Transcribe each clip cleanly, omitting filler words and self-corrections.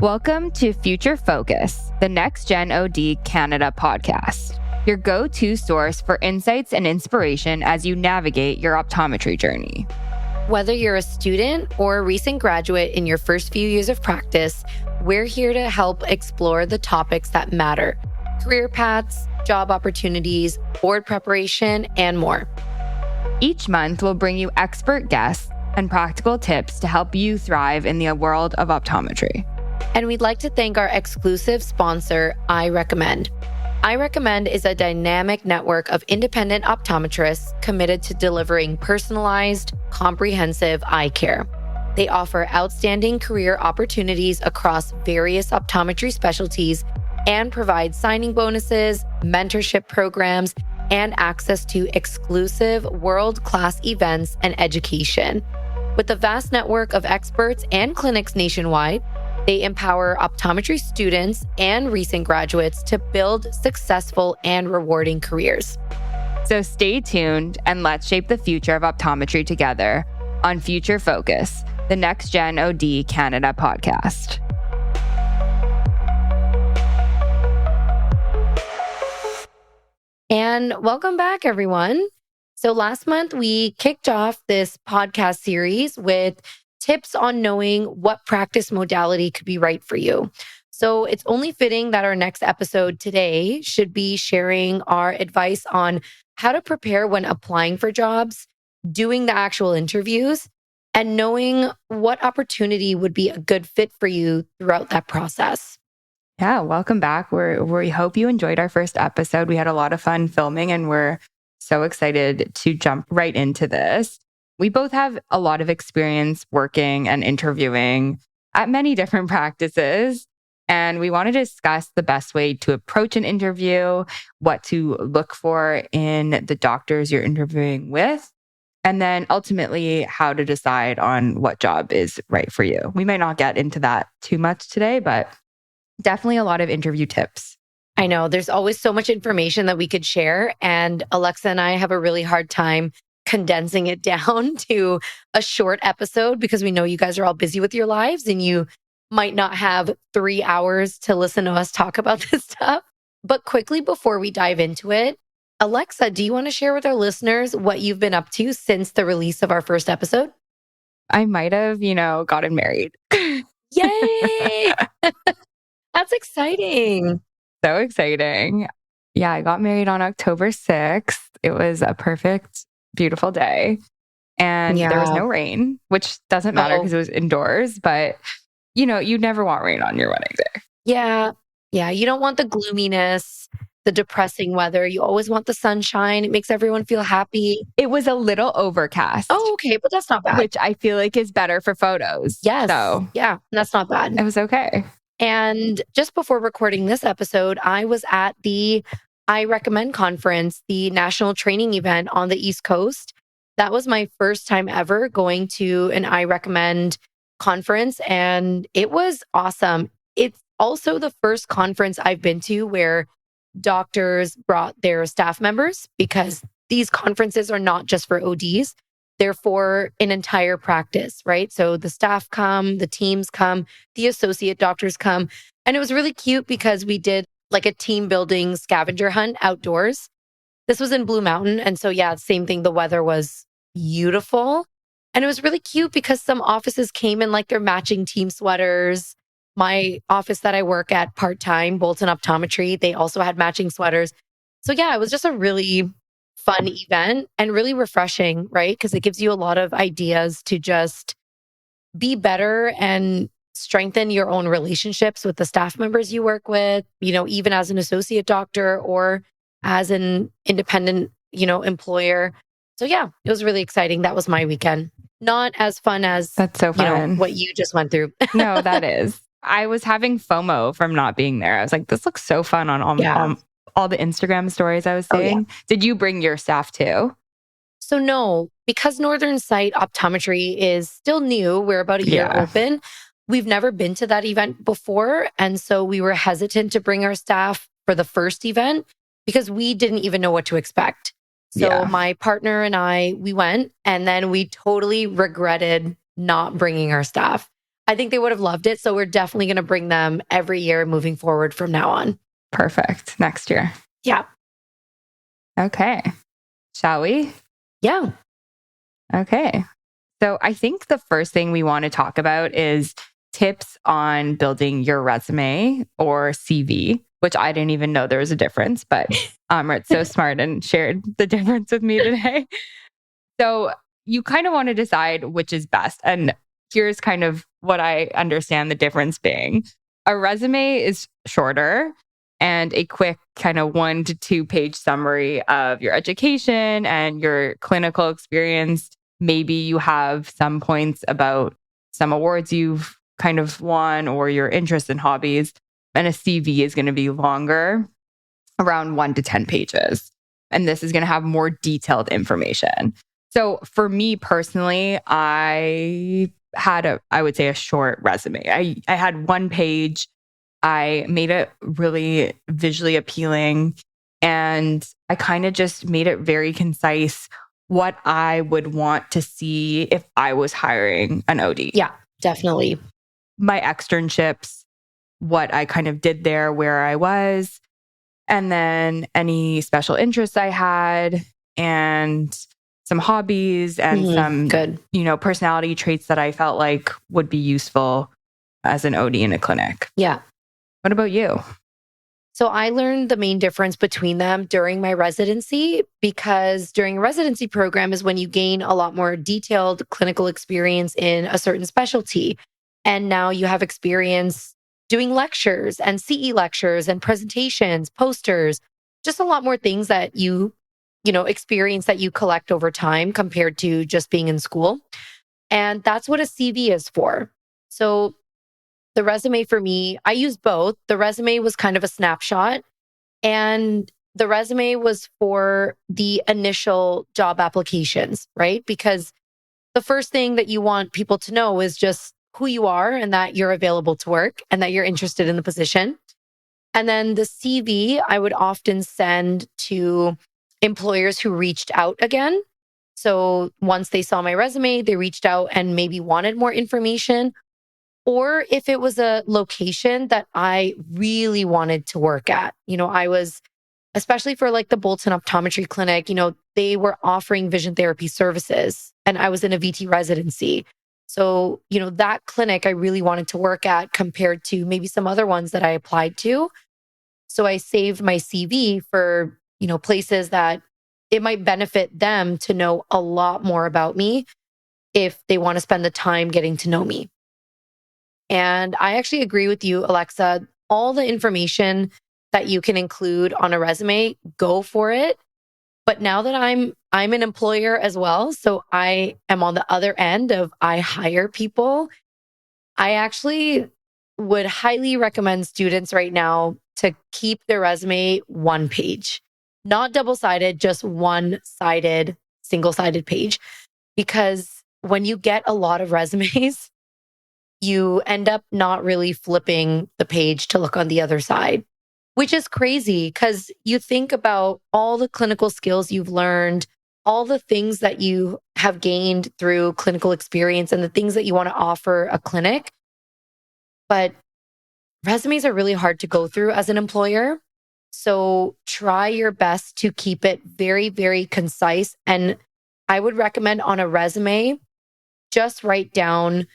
Welcome to Future Focus, the NextGEN OD Canada Podcast, your go-to source for insights and inspiration as you navigate your optometry journey. Whether you're a student or a recent graduate in your first few years of practice, we're here to help explore the topics that matter: career paths, job opportunities, board preparation, and more. Each month, we'll bring you expert guests and practical tips to help you thrive in the world of optometry. And we'd like to thank our exclusive sponsor, I Recommend. I Recommend is a dynamic network of independent optometrists committed to delivering personalized, comprehensive eye care. They offer outstanding career opportunities across various optometry specialties and provide signing bonuses, mentorship programs, and access to exclusive world-class events and education. With a vast network of experts and clinics nationwide, they empower optometry students and recent graduates to build successful and rewarding careers. So stay tuned and let's shape the future of optometry together on Future Focus, the NextGEN OD Canada Podcast. And welcome back, everyone. So last month, we kicked off this podcast series with tips on knowing what practice modality could be right for you. So it's only fitting that our next episode today should be sharing our advice on how to prepare when applying for jobs, doing the actual interviews, and knowing what opportunity would be a good fit for you throughout that process. Yeah, welcome back. We hope you enjoyed our first episode. We had a lot of fun filming and we're so excited to jump right into this. We both have a lot of experience working and interviewing at many different practices, and we want to discuss the best way to approach an interview, what to look for in the doctors you're interviewing with, and then ultimately how to decide on what job is right for you. We might not get into that too much today, but definitely a lot of interview tips. I know there's always so much information that we could share, and Alexa and I have a really hard time condensing it down to a short episode because we know you guys are all busy with your lives and you might not have 3 hours to listen to us talk about this stuff. But quickly before we dive into it, Alexa, do you want to share with our listeners what you've been up to since the release of our first episode? I might have, gotten married. Yay! That's exciting. So exciting. Yeah, I got married on October 6th. It was a perfect, beautiful day. And there was no rain, which doesn't matter because it was indoors. But, you never want rain on your wedding day. Yeah. Yeah. You don't want the gloominess, the depressing weather. You always want the sunshine. It makes everyone feel happy. It was a little overcast. Oh, okay. But that's not bad. Which I feel like is better for photos. Yes. So yeah, that's not bad. It was okay. And just before recording this episode, I was at the I Recommend conference, the national training event on the East Coast. That was my first time ever going to an I Recommend conference, and it was awesome. It's also the first conference I've been to where doctors brought their staff members, because these conferences are not just for ODs. They're for an entire practice, right? So the staff come, the teams come, the associate doctors come. And it was really cute because we did like a team building scavenger hunt outdoors. This was in Blue Mountain. And so, same thing. The weather was beautiful. And it was really cute because some offices came in like their matching team sweaters. My office that I work at part-time, Bolton Optometry, they also had matching sweaters. So it was just a really fun event and really refreshing, right? Because it gives you a lot of ideas to just be better and strengthen your own relationships with the staff members you work with, even as an associate doctor or as an independent, employer. So it was really exciting. That was my weekend. Not as fun as that's so fun. What you just went through. No, that is. I was having FOMO from not being there. I was like, this looks so fun on all the Instagram stories I was seeing. Oh, yeah. Did you bring your staff too? So no, because Northern Sight Optometry is still new. We're about a year open. We've never been to that event before. And so we were hesitant to bring our staff for the first event because we didn't even know what to expect. So my partner and I, we went, and then we totally regretted not bringing our staff. I think they would have loved it. So we're definitely going to bring them every year moving forward from now on. Perfect. Next year. Yeah. Okay. Shall we? Yeah. Okay. So I think the first thing we want to talk about is tips on building your resume or CV, which I didn't even know there was a difference, but Amrit's so smart and shared the difference with me today. So you kind of want to decide which is best. And here's kind of what I understand the difference being. A resume is shorter and a quick kind of 1 to 2 page summary of your education and your clinical experience. Maybe you have some points about some awards you've kind of won or your interests and hobbies. And a CV is going to be longer, around 1 to 10 pages. And this is going to have more detailed information. So for me personally, I had I would say a short resume. I had 1 page. I made it really visually appealing and I kind of just made it very concise what I would want to see if I was hiring an OD. Yeah, definitely. My externships, what I kind of did there, where I was, and then any special interests I had and some hobbies and some good, personality traits that I felt like would be useful as an OD in a clinic. Yeah. What about you? So I learned the main difference between them during my residency, because during a residency program is when you gain a lot more detailed clinical experience in a certain specialty. And now you have experience doing lectures and CE lectures and presentations, posters, just a lot more things that you experience that you collect over time compared to just being in school. And that's what a CV is for. So the resume for me, I used both. The resume was kind of a snapshot, and the resume was for the initial job applications, right? Because the first thing that you want people to know is just who you are and that you're available to work and that you're interested in the position. And then the CV, I would often send to employers who reached out again. So once they saw my resume, they reached out and maybe wanted more information. Or if it was a location that I really wanted to work at, I was, especially for like the Bolton Optometry Clinic, they were offering vision therapy services and I was in a VT residency. So, that clinic I really wanted to work at compared to maybe some other ones that I applied to. So I saved my CV for, places that it might benefit them to know a lot more about me if they want to spend the time getting to know me. And I actually agree with you, Alexa. All the information that you can include on a resume, go for it. But now that I'm an employer as well, so I am on the other end of I hire people, I actually would highly recommend students right now to keep their resume 1 page, not double-sided, just one-sided, single-sided page. Because when you get a lot of resumes, you end up not really flipping the page to look on the other side, which is crazy because you think about all the clinical skills you've learned, all the things that you have gained through clinical experience and the things that you want to offer a clinic. But resumes are really hard to go through as an employer. So try your best to keep it very, very concise. And I would recommend on a resume, just write down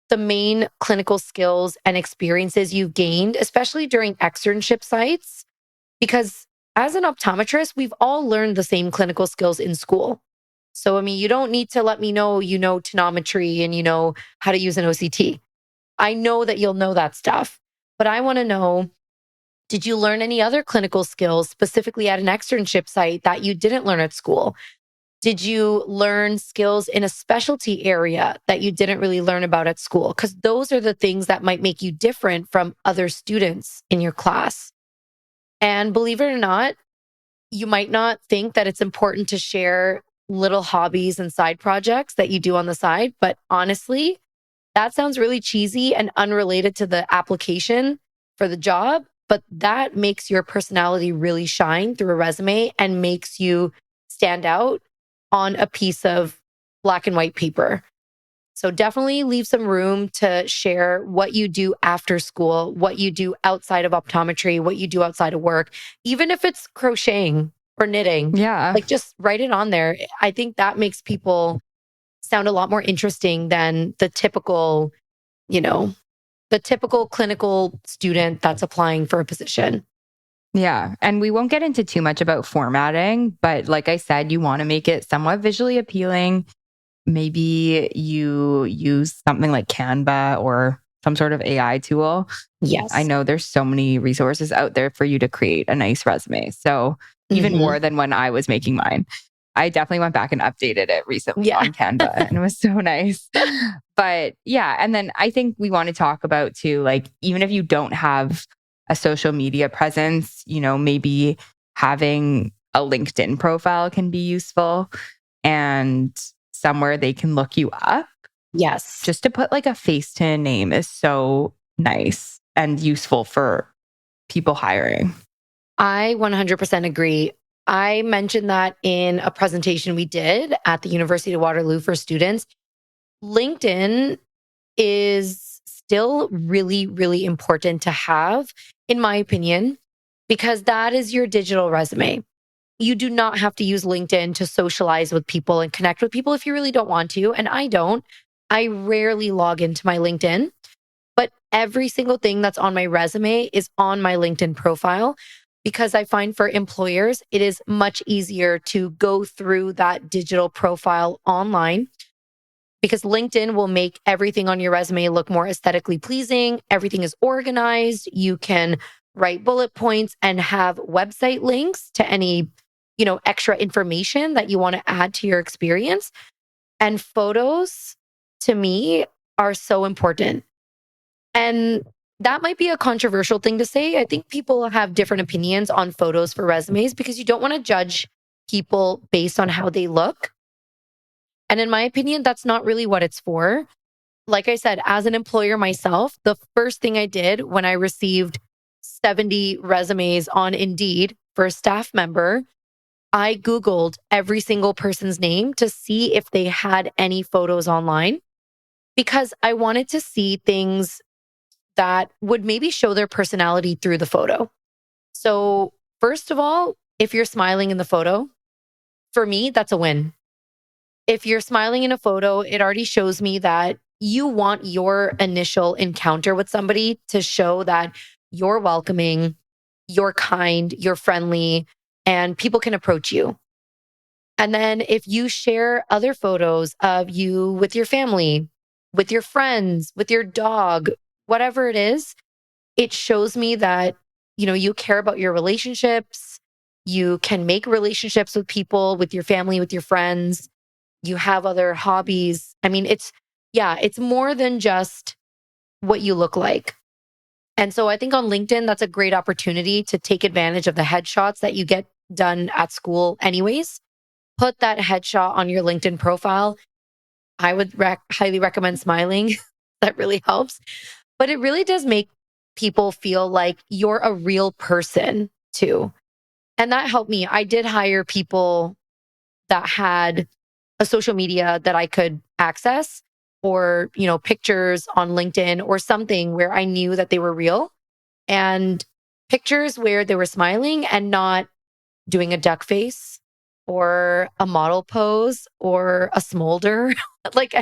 the main clinical skills and experiences you've gained, especially during externship sites. Because as an optometrist, we've all learned the same clinical skills in school. So, you don't need to let me know you know tonometry and you know how to use an OCT. I know that you'll know that stuff, but I want to know, did you learn any other clinical skills specifically at an externship site that you didn't learn at school? Did you learn skills in a specialty area that you didn't really learn about at school? Because those are the things that might make you different from other students in your class. And believe it or not, you might not think that it's important to share little hobbies and side projects that you do on the side. But honestly, that sounds really cheesy and unrelated to the application for the job. But that makes your personality really shine through a resume and makes you stand out on a piece of black and white paper. So definitely leave some room to share what you do after school, what you do outside of optometry, what you do outside of work, even if it's crocheting or knitting. Yeah. Like just write it on there. I think that makes people sound a lot more interesting than the typical, the typical clinical student that's applying for a position. Yeah. And we won't get into too much about formatting, but like I said, you want to make it somewhat visually appealing. Maybe you use something like Canva or some sort of AI tool. Yes. I know there's so many resources out there for you to create a nice resume. So even more than when I was making mine. I definitely went back and updated it recently on Canva and it was so nice. But yeah, and then I think we want to talk about too, like, even if you don't have a social media presence, maybe having a LinkedIn profile can be useful and somewhere they can look you up. Yes. Just to put like a face to a name is so nice and useful for people hiring. I 100% agree. I mentioned that in a presentation we did at the University of Waterloo for students. LinkedIn is still really, really important to have, in my opinion, because that is your digital resume. You do not have to use LinkedIn to socialize with people and connect with people if you really don't want to. And I don't. I rarely log into my LinkedIn, but every single thing that's on my resume is on my LinkedIn profile. Because I find for employers, it is much easier to go through that digital profile online because LinkedIn will make everything on your resume look more aesthetically pleasing. Everything is organized. You can write bullet points and have website links to any, extra information that you want to add to your experience. And photos, to me, are so important. And that might be a controversial thing to say. I think people have different opinions on photos for resumes because you don't want to judge people based on how they look. And in my opinion, that's not really what it's for. Like I said, as an employer myself, the first thing I did when I received 70 resumes on Indeed for a staff member, I Googled every single person's name to see if they had any photos online because I wanted to see things that would maybe show their personality through the photo. So, first of all, if you're smiling in the photo, for me, that's a win. If you're smiling in a photo, it already shows me that you want your initial encounter with somebody to show that you're welcoming, you're kind, you're friendly, and people can approach you. And then if you share other photos of you with your family, with your friends, with your dog, whatever it is, it shows me that, you care about your relationships. You can make relationships with people, with your family, with your friends. You have other hobbies. I mean, it's more than just what you look like. And so I think on LinkedIn, that's a great opportunity to take advantage of the headshots that you get done at school anyways. Put that headshot on your LinkedIn profile. I would highly recommend smiling. That really helps. But it really does make people feel like you're a real person too. And that helped me. I did hire people that had a social media that I could access or, pictures on LinkedIn or something where I knew that they were real and pictures where they were smiling and not doing a duck face or a model pose or a smolder. Like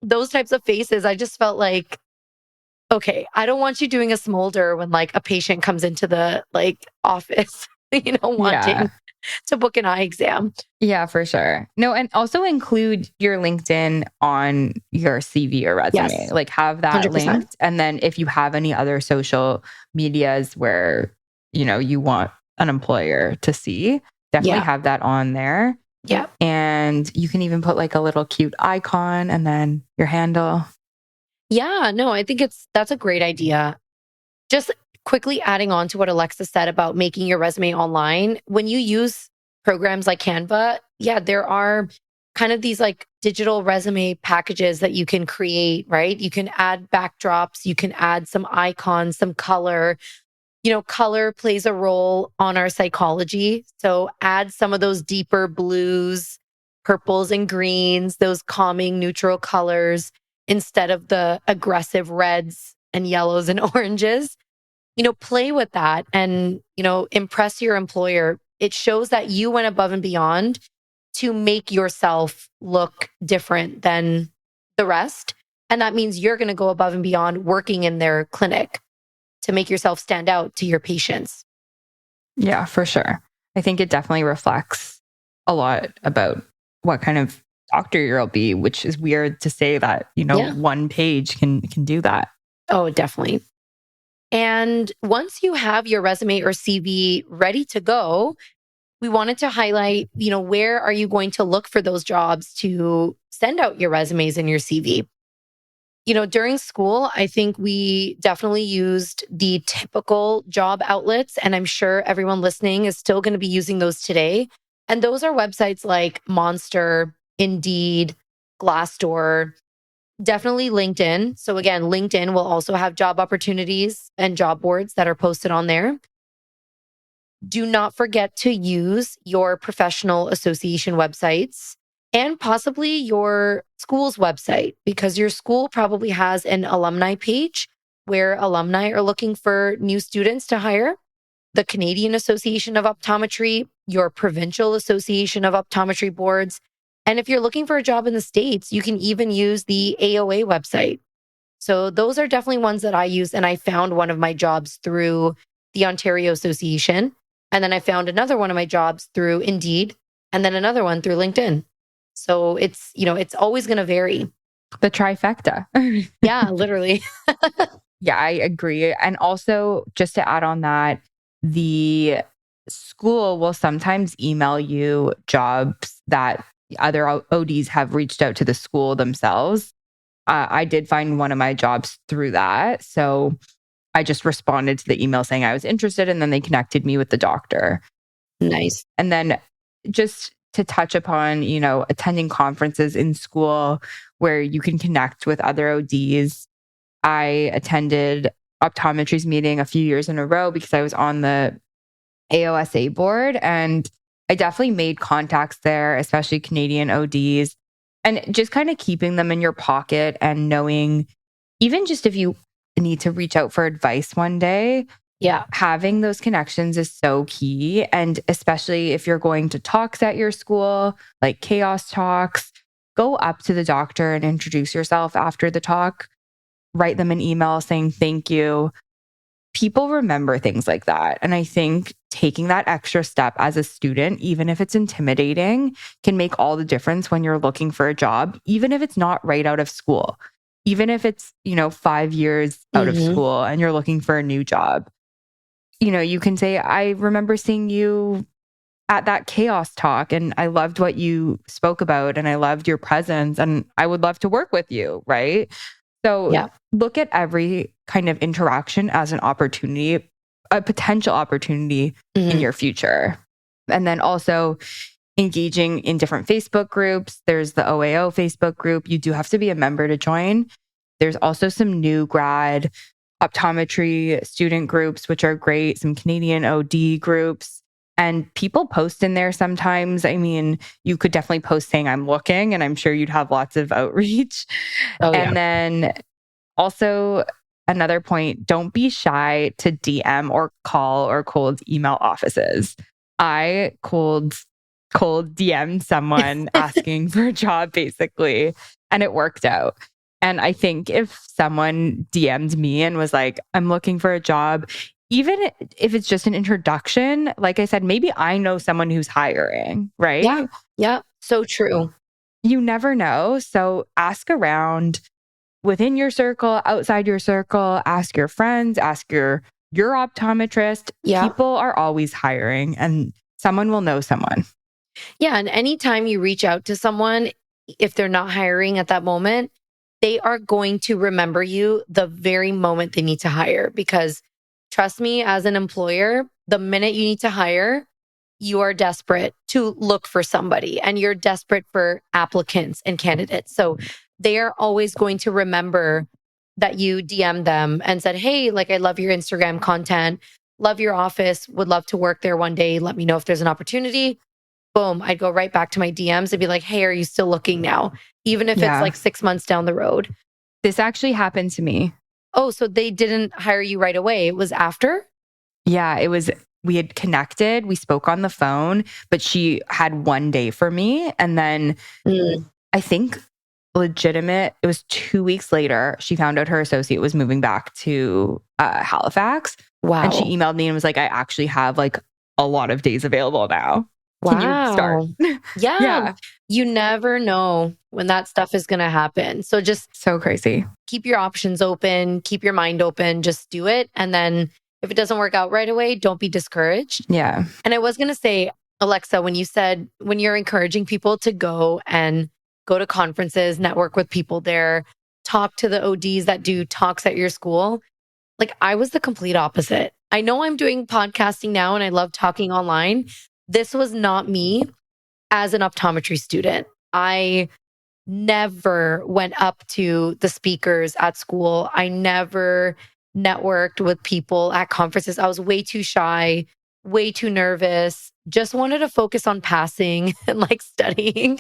those types of faces, I just felt like, okay, I don't want you doing a smolder when like a patient comes into the office, wanting to book an eye exam. Yeah, for sure. No, and also include your LinkedIn on your CV or resume. Yes, like have that 100%. linked. And then if you have any other social medias where, you want an employer to see, definitely have that on there. Yeah. And you can even put like a little cute icon and then your handle. Yeah, no, I think that's a great idea. Just quickly adding on to what Alexa said about making your resume online. When you use programs like Canva, there are kind of these like digital resume packages that you can create, right? You can add backdrops, you can add some icons, some color. Color plays a role on our psychology. So add some of those deeper blues, purples and greens, those calming neutral colors instead of the aggressive reds and yellows and oranges. Play with that and, impress your employer. It shows that you went above and beyond to make yourself look different than the rest. And that means you're going to go above and beyond working in their clinic to make yourself stand out to your patients. Yeah, for sure. I think it definitely reflects a lot about what kind of doctor you'll be, which is weird to say that, one page can do that. Oh, definitely. And once you have your resume or CV ready to go, we wanted to highlight, where are you going to look for those jobs to send out your resumes and your CV? During school, I think we definitely used the typical job outlets, and I'm sure everyone listening is still going to be using those today. And those are websites like Monster, Indeed, Glassdoor, definitely LinkedIn. So again, LinkedIn will also have job opportunities and job boards that are posted on there. Do not forget to use your professional association websites and possibly your school's website, because your school probably has an alumni page where alumni are looking for new students to hire. The Canadian Association of Optometry, your provincial association of optometry boards. And if you're looking for a job in the States, you can even use the AOA website. So those are definitely ones that I use. And I found one of my jobs through the Ontario Association. And then I found another one of my jobs through Indeed, and then another one through LinkedIn. So it's always going to vary. The trifecta. Yeah, literally. Yeah, I agree. And also, just to add on that, the school will sometimes email you jobs that other ODs have reached out to the school themselves. I did find one of my jobs through that. So I just responded to the email saying I was interested, and then they connected me with the doctor. Nice. And then just to touch upon, attending conferences in school where you can connect with other ODs. I attended Optometry's meeting a few years in a row because I was on the AOSA board, and I definitely made contacts there, especially Canadian ODs, and just kind of keeping them in your pocket and knowing, even just if you need to reach out for advice one day, having those connections is so key. And especially if you're going to talks at your school, like chaos talks, go up to the doctor and introduce yourself after the talk. Write them an email saying thank you. People remember things like that. And I think taking that extra step as a student, even if it's intimidating, can make all the difference when you're looking for a job, even if it's not right out of school. Even if it's, 5 years out of school and you're looking for a new job. You can say, I remember seeing you at that chaos talk and I loved what you spoke about and I loved your presence and I would love to work with you, right? So look at every kind of interaction as an opportunity, a potential opportunity in your future. And then also engaging in different Facebook groups. There's the OAO Facebook group. You do have to be a member to join. There's also some new grad optometry student groups, which are great, some Canadian OD groups. And people post in there sometimes. I mean, you could definitely post saying I'm looking, and I'm sure you'd have lots of outreach. And then also another point, don't be shy to DM or call or cold email offices. I cold DM'd someone asking for a job basically, and it worked out. And I think if someone DM'd me and was like, I'm looking for a job, even if it's just an introduction, like I said, maybe I know someone who's hiring, right? Yeah. Yeah. So true. You never know. So ask around within your circle, outside your circle, ask your friends, ask your optometrist. Yeah. People are always hiring and someone will know someone. Yeah. And anytime you reach out to someone, if they're not hiring at that moment, they are going to remember you the very moment they need to hire. Because trust me, as an employer, the minute you need to hire, you are desperate to look for somebody and you're desperate for applicants and candidates. So they are always going to remember that you DM them and said, hey, like, I love your Instagram content, love your office, would love to work there one day. Let me know if there's an opportunity. boom, I'd go right back to my DMs and be like, hey, are you still looking now? Even if it's Yeah. like 6 months down the road. This actually happened to me. Oh, so they didn't hire you right away. It was after? Yeah, we had connected, we spoke on the phone, but she had one day for me. And then I think it was 2 weeks later, she found out her associate was moving back to Halifax. Wow. And she emailed me and was like, I actually have like a lot of days available now. Can you start? Yeah. You never know when that stuff is going to happen. So just so crazy. Keep your options open, keep your mind open, just do it. And then if it doesn't work out right away, don't be discouraged. Yeah. And I was going to say, Alexa, when you said, when you're encouraging people to go to conferences, network with people there, talk to the ODs that do talks at your school, like I was the complete opposite. I know I'm doing podcasting now and I love talking online. This was not me as an optometry student. I never went up to the speakers at school. I never networked with people at conferences. I was way too shy, way too nervous, just wanted to focus on passing and like studying.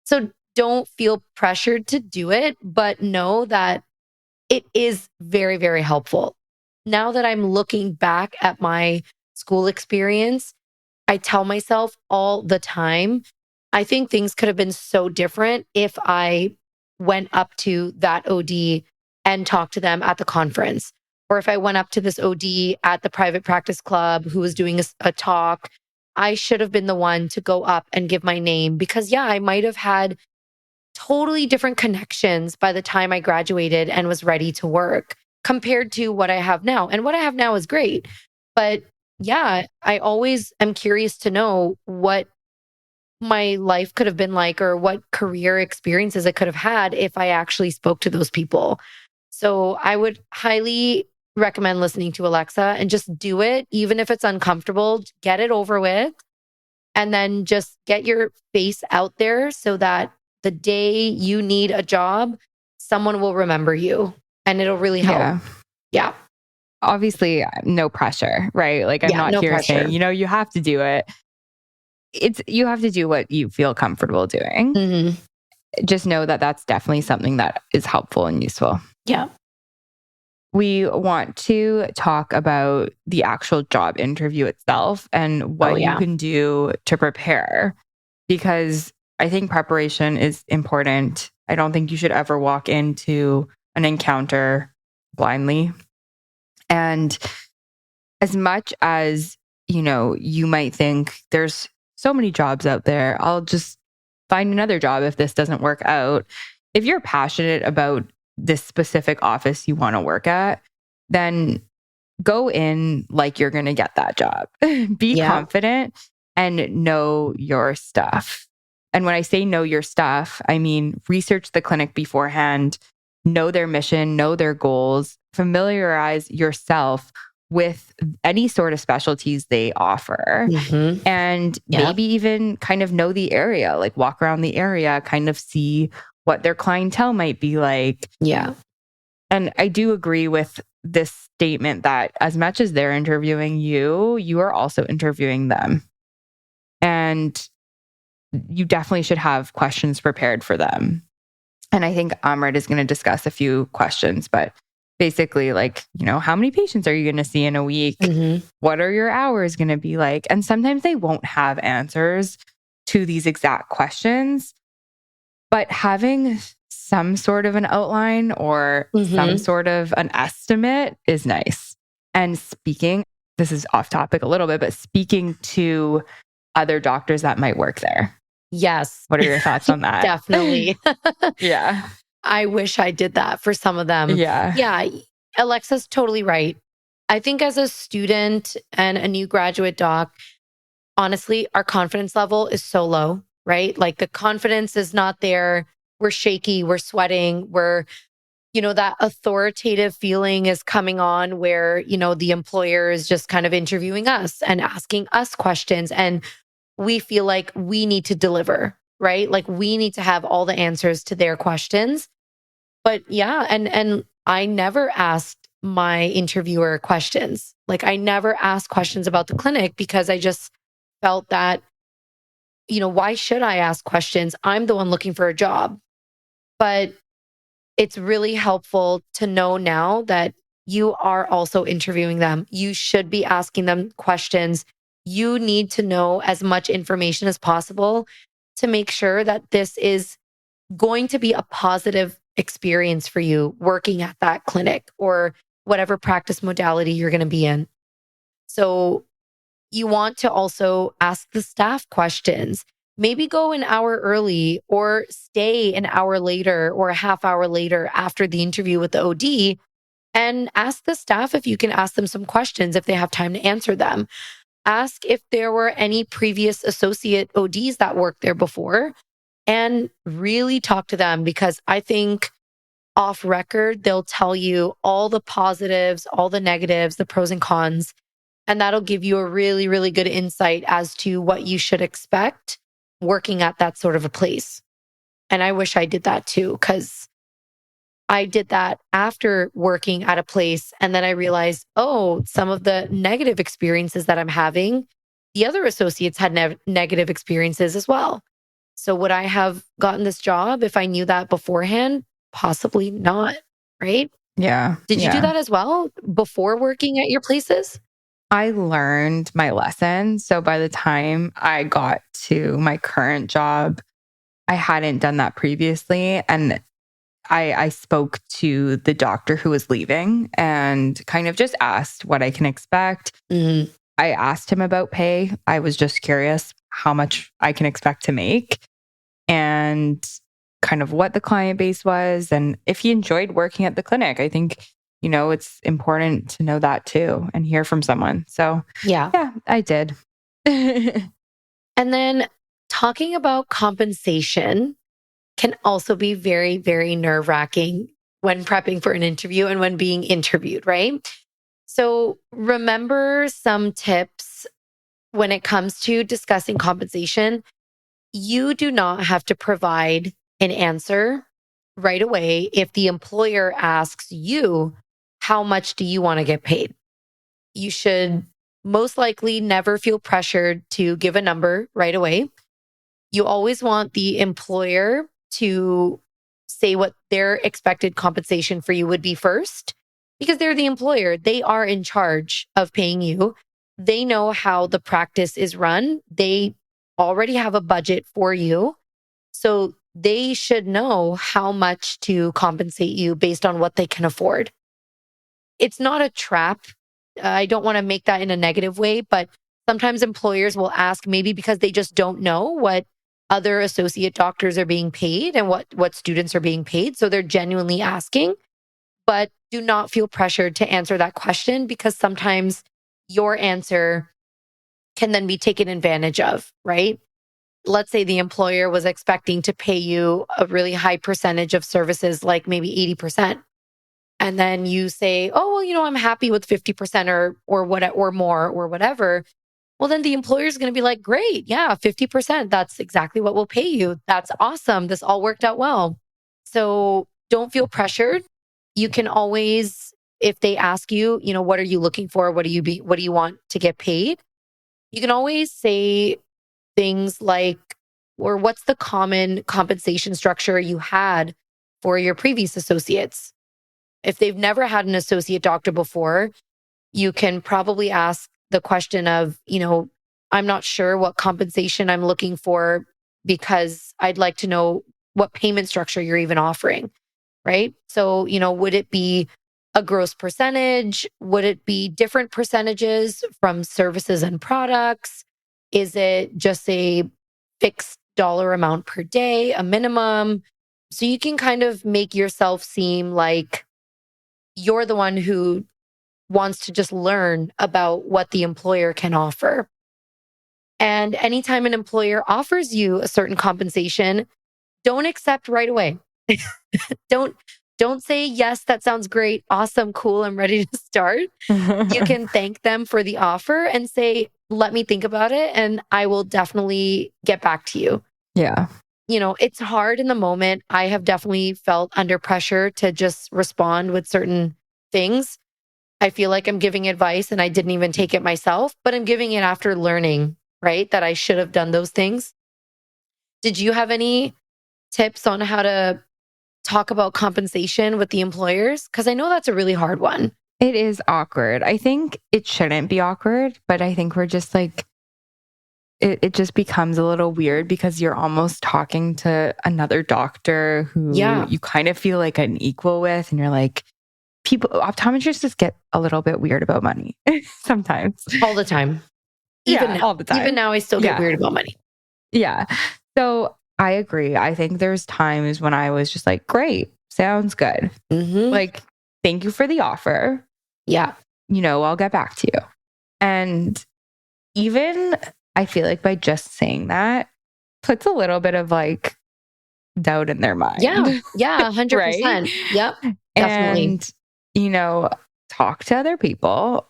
So don't feel pressured to do it, but know that it is very, very helpful. Now that I'm looking back at my school experience, I tell myself all the time, I think things could have been so different if I went up to that OD and talked to them at the conference. Or if I went up to this OD at the private practice club who was doing a talk, I should have been the one to go up and give my name because, yeah, I might have had totally different connections by the time I graduated and was ready to work compared to what I have now. And what I have now is great. But yeah, I always am curious to know what my life could have been like or what career experiences I could have had if I actually spoke to those people. So I would highly recommend listening to Alexa and just do it, even if it's uncomfortable, get it over with, and then just get your face out there so that the day you need a job, someone will remember you and it'll really help. Yeah. Obviously, no pressure, right? Like I'm not here saying, you have to do it. You have to do what you feel comfortable doing. Mm-hmm. Just know that that's definitely something that is helpful and useful. Yeah. We want to talk about the actual job interview itself and what you can do to prepare, because I think preparation is important. I don't think you should ever walk into an encounter blindly. And as much as, you might think there's so many jobs out there, I'll just find another job if this doesn't work out. If you're passionate about this specific office you want to work at, then go in like you're going to get that job. Be confident and know your stuff. And when I say know your stuff, I mean research the clinic beforehand, know their mission, know their goals, familiarize yourself with any sort of specialties they offer, and maybe even kind of know the area, like walk around the area, kind of see what their clientele might be like. Yeah. And I do agree with this statement that as much as they're interviewing you, you are also interviewing them. And you definitely should have questions prepared for them. And I think Amrit is going to discuss a few questions, but basically like, how many patients are you going to see in a week? What are your hours going to be like? And sometimes they won't have answers to these exact questions, but having some sort of an outline or some sort of an estimate is nice. And this is off topic a little bit, but speaking to other doctors that might work there. Yes. What are your thoughts on that? Definitely. Yeah. I wish I did that for some of them. Yeah. Yeah. Alexa's totally right. I think as a student and a new graduate doc, honestly, our confidence level is so low, right? Like the confidence is not there. We're shaky. We're sweating. That authoritative feeling is coming on where, the employer is just kind of interviewing us and asking us questions. And we feel like we need to deliver, right? Like we need to have all the answers to their questions. But yeah, and I never asked my interviewer questions. Like I never asked questions about the clinic because I just felt that why should I ask questions? I'm the one looking for a job. But it's really helpful to know now that you are also interviewing them. You should be asking them questions. You need to know as much information as possible to make sure that this is going to be a positive experience for you working at that clinic or whatever practice modality you're going to be in. So you want to also ask the staff questions. Maybe go an hour early or stay an hour later or a half hour later after the interview with the OD and ask the staff if you can ask them some questions if they have time to answer them. Ask if there were any previous associate ODs that worked there before and really talk to them, because I think off record, they'll tell you all the positives, all the negatives, the pros and cons. And that'll give you a really, really good insight as to what you should expect working at that sort of a place. And I wish I did that too, because I did that after working at a place. And then I realized, oh, some of the negative experiences that I'm having, the other associates had negative experiences as well. So would I have gotten this job if I knew that beforehand? Possibly not, right? Yeah. Did you do that as well before working at your places? I learned my lesson. So by the time I got to my current job, I hadn't done that previously. And I spoke to the doctor who was leaving and kind of just asked what I can expect. Mm-hmm. I asked him about pay. I was just curious how much I can expect to make and kind of what the client base was and if he enjoyed working at the clinic. I think, it's important to know that too and hear from someone. So yeah, I did. And then talking about compensation can also be very, very nerve-wracking when prepping for an interview and when being interviewed, right? So remember some tips when it comes to discussing compensation. You do not have to provide an answer right away if the employer asks you, how much do you want to get paid? You should most likely never feel pressured to give a number right away. You always want the employer to say what their expected compensation for you would be first, because they're the employer. They are in charge of paying you. They know how the practice is run. They already have a budget for you. So they should know how much to compensate you based on what they can afford. It's not a trap. I don't want to make that in a negative way, but sometimes employers will ask maybe because they just don't know what other associate doctors are being paid and what students are being paid. So they're genuinely asking, but do not feel pressured to answer that question, because sometimes your answer can then be taken advantage of, right? Let's say the employer was expecting to pay you a really high percentage of services, like maybe 80%. And then you say, oh, well, I'm happy with 50% or what, or more or whatever. Well, then the employer is going to be like, great. Yeah, 50%. That's exactly what we'll pay you. That's awesome. This all worked out well. So don't feel pressured. You can always, if they ask you, what are you looking for? What do you want to get paid? You can always say things like, or what's the common compensation structure you had for your previous associates? If they've never had an associate doctor before, you can probably ask the question of, I'm not sure what compensation I'm looking for because I'd like to know what payment structure you're even offering, right? So, would it be a gross percentage? Would it be different percentages from services and products? Is it just a fixed dollar amount per day, a minimum? So you can kind of make yourself seem like you're the one who wants to just learn about what the employer can offer. And anytime an employer offers you a certain compensation, don't accept right away. Don't say, yes, that sounds great. Awesome. Cool. I'm ready to start. You can thank them for the offer and say, let me think about it and I will definitely get back to you. Yeah. It's hard in the moment. I have definitely felt under pressure to just respond with certain things. I feel like I'm giving advice and I didn't even take it myself, but I'm giving it after learning, right? That I should have done those things. Did you have any tips on how to talk about compensation with the employers? Because I know that's a really hard one. It is awkward. I think it shouldn't be awkward, but I think we're just like, it just becomes a little weird because you're almost talking to another doctor who you kind of feel like an equal with. And you're like, optometrists just get a little bit weird about money sometimes. All the time. All the time. Even now, I still get weird about money. Yeah. So I agree. I think there's times when I was just like, great, sounds good. Like, thank you for the offer. Yeah. I'll get back to you. And even I feel like by just saying that puts a little bit of like doubt in their mind. Yeah. 100%. Right? Yep. Definitely. And, talk to other people.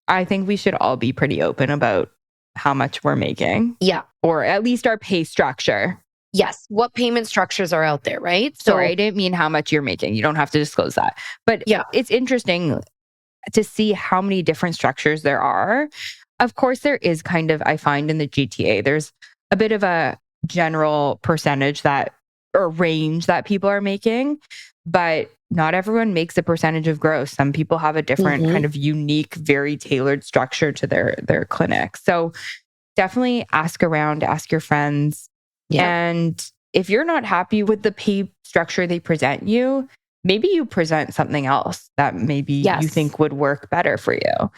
I think we should all be pretty open about how much we're making. Yeah. Or at least our pay structure. Yes. What payment structures are out there, right? Sorry, I didn't mean how much you're making. You don't have to disclose that. But it's interesting to see how many different structures there are. Of course, there is kind of, I find in the GTA, there's a bit of a general percentage or range that people are making, but not everyone makes a percentage of gross. Some people have a different kind of unique, very tailored structure to their clinic. So definitely ask around, ask your friends. Yeah. And if you're not happy with the pay structure they present you, maybe you present something else that maybe you think would work better for you.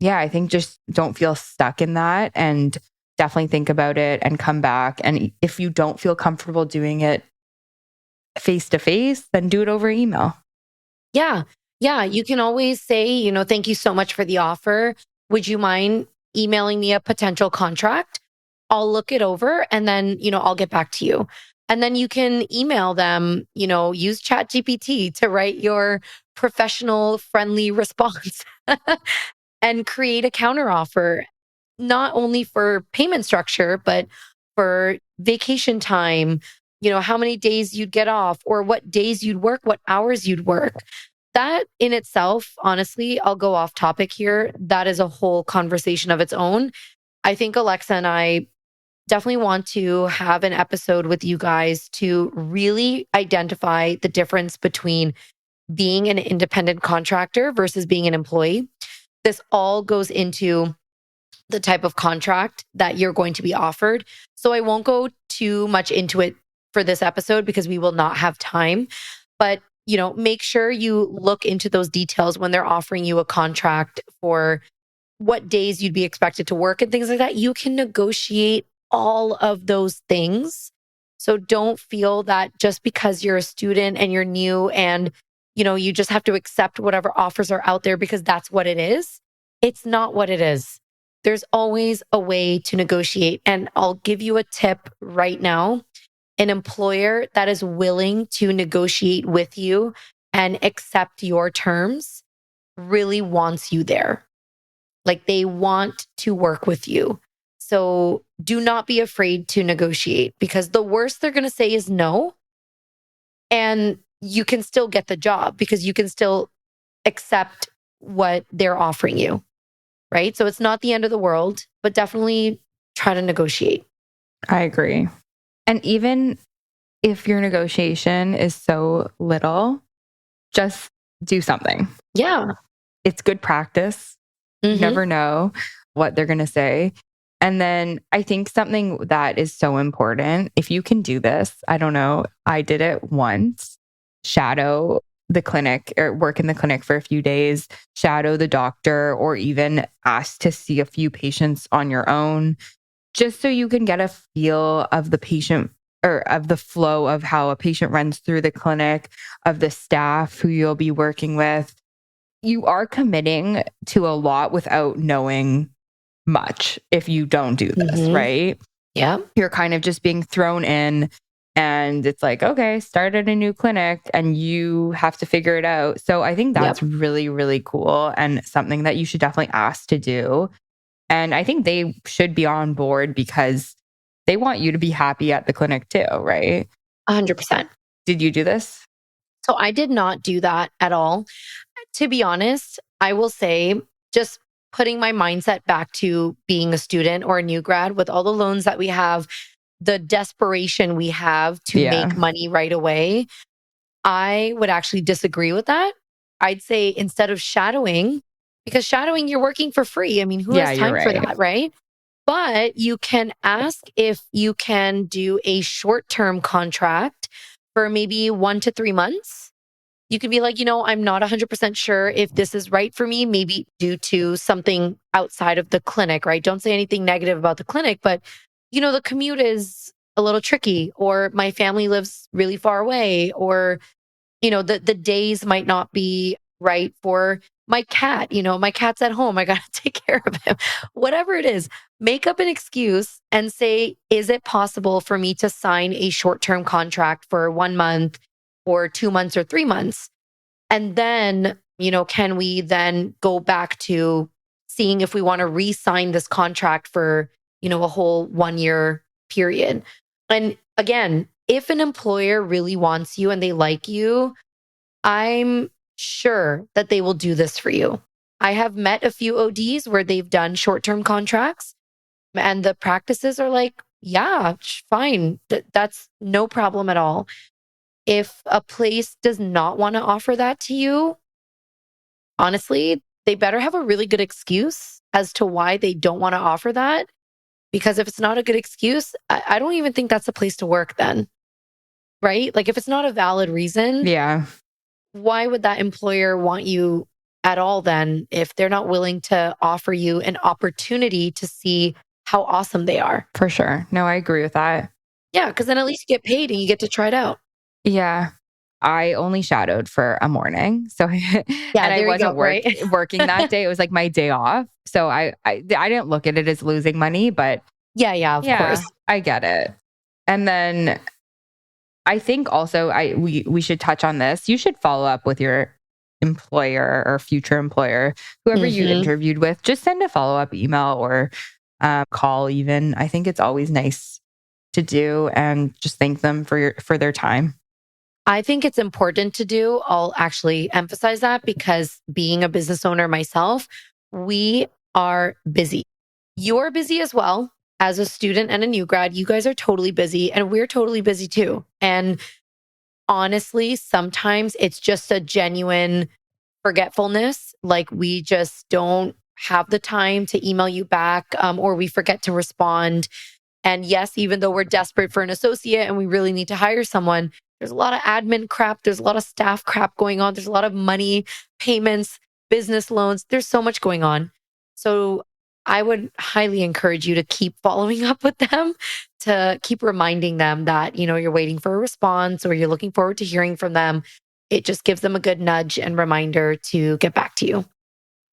Yeah, I think just don't feel stuck in that and definitely think about it and come back. And if you don't feel comfortable doing it face to face, then do it over email. Yeah. Yeah. You can always say, thank you so much for the offer. Would you mind emailing me a potential contract? I'll look it over and then, I'll get back to you. And then you can email them, use ChatGPT to write your professional friendly response and create a counteroffer, not only for payment structure, but for vacation time, how many days you'd get off or what days you'd work, what hours you'd work. That in itself, honestly, I'll go off topic here. That is a whole conversation of its own. I think Alexa and I definitely want to have an episode with you guys to really identify the difference between being an independent contractor versus being an employee. This all goes into the type of contract that you're going to be offered. So I won't go too much into it for this episode because we will not have time. But, make sure you look into those details when they're offering you a contract for what days you'd be expected to work and things like that. You can negotiate all of those things. So don't feel that just because you're a student and you're new and, you just have to accept whatever offers are out there because that's what it is. It's not what it is. There's always a way to negotiate. And I'll give you a tip right now. An employer that is willing to negotiate with you and accept your terms really wants you there. Like they want to work with you. So do not be afraid to negotiate because the worst they're going to say is no. And you can still get the job because you can still accept what they're offering you. Right? So it's not the end of the world, but definitely try to negotiate. I agree. And even if your negotiation is so little, just do something. Yeah. It's good practice. You never know what they're going to say. And then I think something that is so important, if you can do this, I don't know, I did it once, shadow the clinic or work in the clinic for a few days, shadow the doctor, or even ask to see a few patients on your own, just so you can get a feel of the patient or of the flow of how a patient runs through the clinic, of the staff who you'll be working with. You are committing to a lot without knowing much if you don't do this, right? Yeah. You're kind of just being thrown in and it's like, okay, start at a new clinic and you have to figure it out. So I think that's really, really cool and something that you should definitely ask to do. And I think they should be on board because they want you to be happy at the clinic too, right? 100%. Did you do this? So I did not do that at all. To be honest, I will say just putting my mindset back to being a student or a new grad with all the loans that we have, the desperation we have to make money right away, I would actually disagree with that. I'd say instead of shadowing, because shadowing, you're working for free. I mean, who has time for that, right? But you can ask if you can do a short-term contract for maybe 1 to 3 months. You could be like, I'm not 100% sure if this is right for me, maybe due to something outside of the clinic, right? Don't say anything negative about the clinic, but the commute is a little tricky, or my family lives really far away, or the days might not be right for my cat. My cat's at home. I got to take care of him. Whatever it is, make up an excuse and say, is it possible for me to sign a short-term contract for 1 month or 2 months or 3 months? And then, can we then go back to seeing if we want to re-sign this contract for, a whole 1 year period? And again, if an employer really wants you and they like you, I'm sure that they will do this for you. I have met a few ODs where they've done short-term contracts and the practices are like, yeah, fine. That's no problem at all. If a place does not want to offer that to you, honestly, they better have a really good excuse as to why they don't want to offer that. Because if it's not a good excuse, I don't even think that's a place to work then, right? Like if it's not a valid reason, why would that employer want you at all then if they're not willing to offer you an opportunity to see how awesome they are? For sure. No, I agree with that. Yeah, because then at least you get paid and you get to try it out. Yeah. I only shadowed for a morning. So and I wasn't working that day. It was like my day off. So I didn't look at it as losing money, but of course. I get it. And then I think also we should touch on this. You should follow up with your employer or future employer, whoever you interviewed with. Just send a follow-up email or call even. I think it's always nice to do, and just thank them for their time. I think it's important to do. I'll actually emphasize that because being a business owner myself, we are busy. You're busy as well. As a student and a new grad, you guys are totally busy and we're totally busy too. And honestly, sometimes it's just a genuine forgetfulness. Like we just don't have the time to email you back, or we forget to respond. And yes, even though we're desperate for an associate and we really need to hire someone, there's a lot of admin crap. There's a lot of staff crap going on. There's a lot of money, payments, business loans. There's so much going on. So I would highly encourage you to keep following up with them, to keep reminding them that, you're waiting for a response or you're looking forward to hearing from them. It just gives them a good nudge and reminder to get back to you.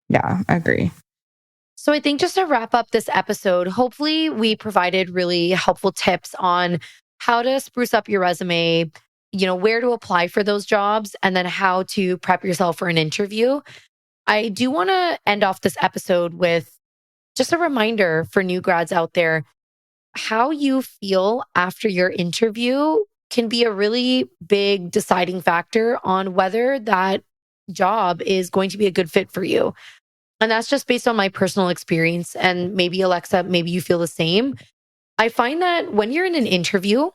Yeah, I agree. So I think just to wrap up this episode, hopefully we provided really helpful tips on how to spruce up your resume, where to apply for those jobs, and then how to prep yourself for an interview. I do want to end off this episode with just a reminder for new grads out there. How you feel after your interview can be a really big deciding factor on whether that job is going to be a good fit for you. And that's just based on my personal experience. And maybe Alexa, maybe you feel the same. I find that when you're in an interview,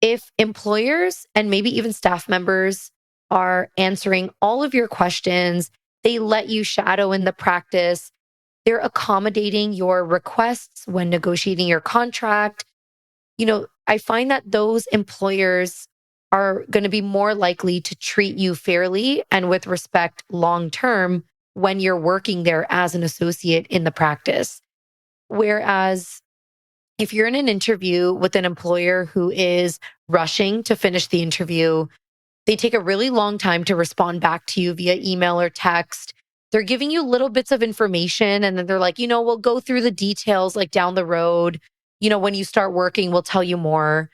if employers and maybe even staff members are answering all of your questions, they let you shadow in the practice, they're accommodating your requests when negotiating your contract. I find that those employers are going to be more likely to treat you fairly and with respect long-term when you're working there as an associate in the practice. Whereas if you're in an interview with an employer who is rushing to finish the interview, they take a really long time to respond back to you via email or text. They're giving you little bits of information and then they're like, we'll go through the details like down the road. When you start working, we'll tell you more.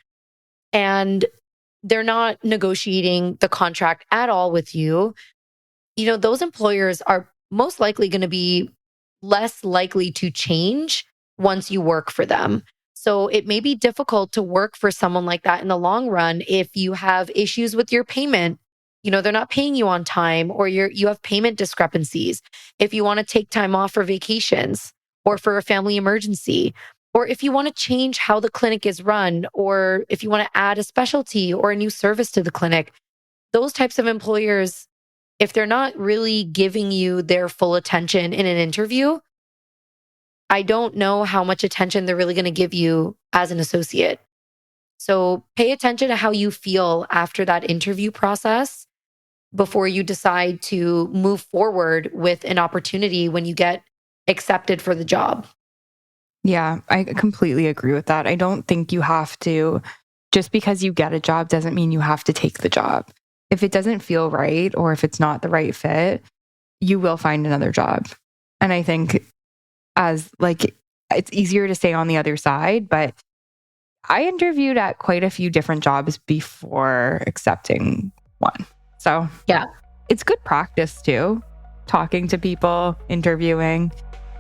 And they're not negotiating the contract at all with you. Those employers are most likely going to be less likely to change once you work for them. So it may be difficult to work for someone like that in the long run if you have issues with your payment. They're not paying you on time, or you have payment discrepancies. If you want to take time off for vacations or for a family emergency, or if you want to change how the clinic is run, or if you want to add a specialty or a new service to the clinic. Those types of employers, if they're not really giving you their full attention in an interview, I don't know how much attention they're really going to give you as an associate. So pay attention to how you feel after that interview process before you decide to move forward with an opportunity when you get accepted for the job. Yeah, I completely agree with that. I don't think you have to, just because you get a job doesn't mean you have to take the job. If it doesn't feel right or if it's not the right fit, you will find another job. And I think it's easier to say on the other side, but I interviewed at quite a few different jobs before accepting one. So yeah, it's good practice too, talking to people, interviewing.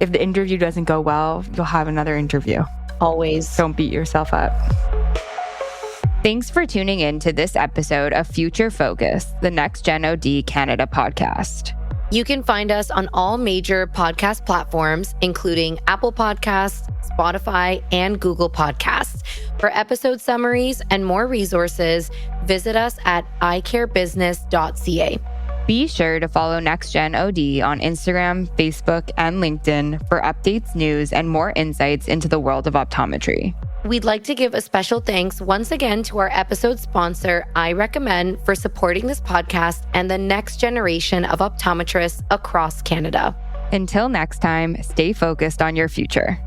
If the interview doesn't go well, you'll have another interview. Always. Don't beat yourself up. Thanks for tuning in to this episode of Future Focus, the NextGEN OD Canada podcast. You can find us on all major podcast platforms, including Apple Podcasts, Spotify, and Google Podcasts. For episode summaries and more resources, visit us at icarebusiness.ca. Be sure to follow NextGEN OD on Instagram, Facebook, and LinkedIn for updates, news, and more insights into the world of optometry. We'd like to give a special thanks once again to our episode sponsor, I Recommend, for supporting this podcast and the next generation of optometrists across Canada. Until next time, stay focused on your future.